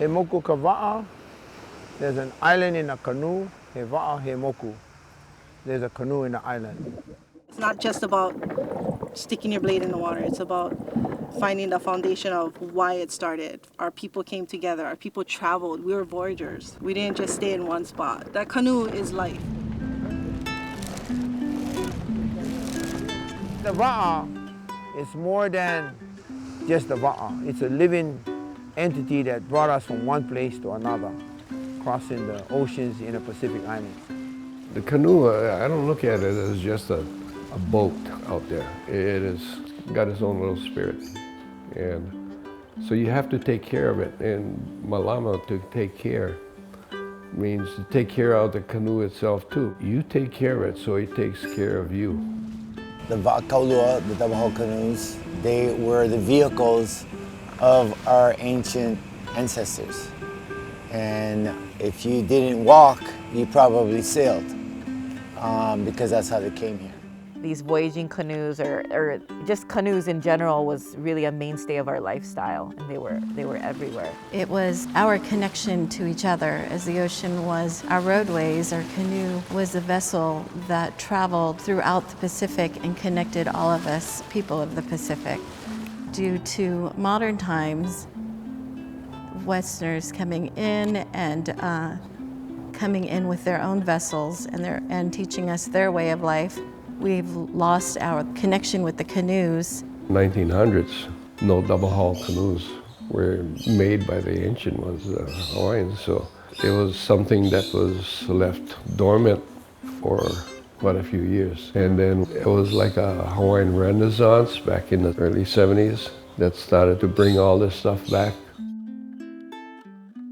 He moku ka wa'a. There's an island in a canoe. He wa'a, he moku. There's a canoe in the island. It's not just about sticking your blade in the water. It's about finding the foundation of why it started. Our people came together. Our people traveled. We were voyagers. We didn't just stay in one spot. That canoe is life. The wa'a is more than just the wa'a. It's a living entity that brought us from one place to another, crossing the oceans in the Pacific Islands. The canoe, I don't look at it as just a boat out there. It has got its own little spirit. And so you have to take care of it. And malama, to take care, means to take care of the canoe itself too. You take care of it so it takes care of you. The wa'akaulua, the double hull canoes, they were the vehicles of our ancient ancestors. And if you didn't walk, you probably sailed, because that's how they came here. These voyaging canoes, or just canoes in general, was really a mainstay of our lifestyle, and they were everywhere. It was our connection to each other, as the ocean was our roadways. Our canoe was a vessel that traveled throughout the Pacific and connected all of us, people of the Pacific. Due to modern times, Westerners coming in and coming in with their own vessels and teaching us their way of life, we've lost our connection with the canoes. 1900s, no double hull canoes were made by the ancient ones, the Hawaiians. So it was something that was left dormant for quite a few years. And then it was like a Hawaiian Renaissance back in the early 70s that started to bring all this stuff back.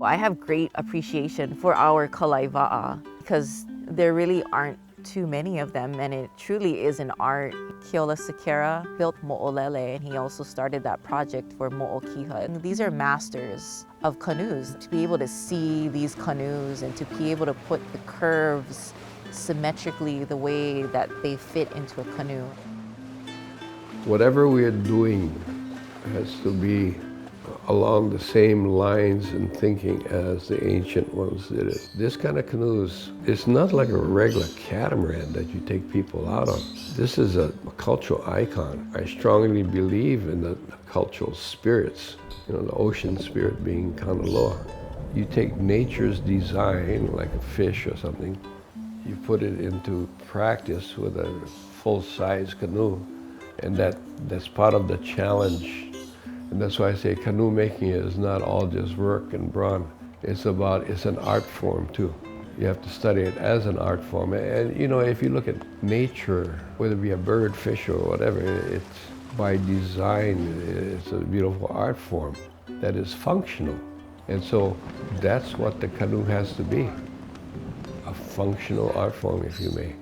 I have great appreciation for our kalaiwa'a because there really aren't too many of them, and it truly is an art. Keola Sakera built Mo'olele, and he also started that project for Mo'okiha. And these are masters of canoes. To be able to see these canoes and to be able to put the curves symmetrically the way that they fit into a canoe. Whatever we're doing has to be along the same lines and thinking as the ancient ones did it. This kind of canoes, it's not like a regular catamaran that you take people out on. This is a cultural icon. I strongly believe in the cultural spirits, the ocean spirit being Kanaloa. You take nature's design, like a fish or something, you put it into practice with a full-size canoe, and that's part of the challenge. And that's why I say canoe making is not all just work and brawn. It's an art form too. You have to study it as an art form. And if you look at nature, whether it be a bird, fish, or whatever, it's by design, it's a beautiful art form that is functional. And so that's what the canoe has to be, a functional art form, if you may.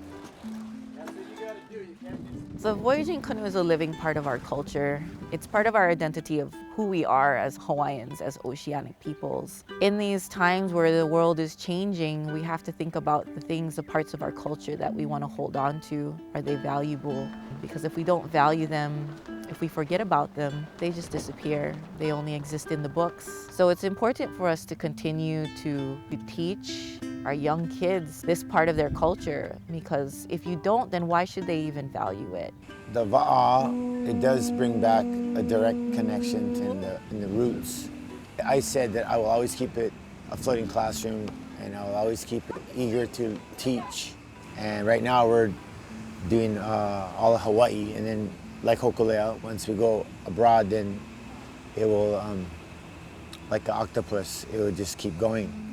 The voyaging canoe is a living part of our culture. It's part of our identity of who we are as Hawaiians, as oceanic peoples. In these times where the world is changing, we have to think about the parts of our culture that we want to hold on to. Are they valuable? Because if we don't value them, if we forget about them, they just disappear. They only exist in the books. So it's important for us to continue to teach our young kids this part of their culture, because if you don't, then why should they even value it? The wa'a, it does bring back a direct connection to in the roots. I said that I will always keep it a floating classroom, and I will always keep it eager to teach. And right now we're doing all of Hawaii, and then like Hokulea, once we go abroad, then it will, like an octopus, it will just keep going.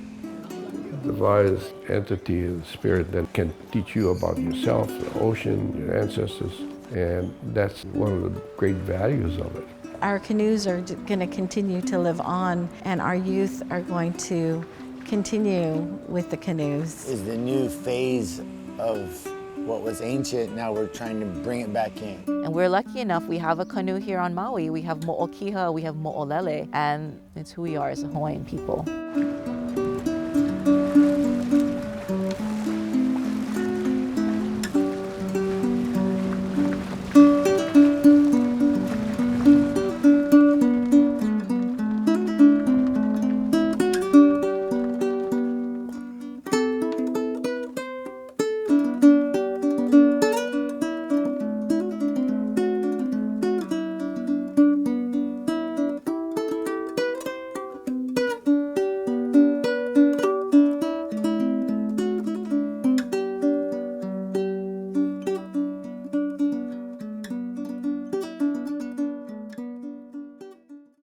The wa'a is entity and spirit that can teach you about yourself, the ocean, your ancestors, and that's one of the great values of it. Our canoes are going to continue to live on, and our youth are going to continue with the canoes. It's the new phase of what was ancient. Now we're trying to bring it back in. And we're lucky enough, we have a canoe here on Maui. We have Mo'okiha, we have Mo'olele, and it's who we are as a Hawaiian people.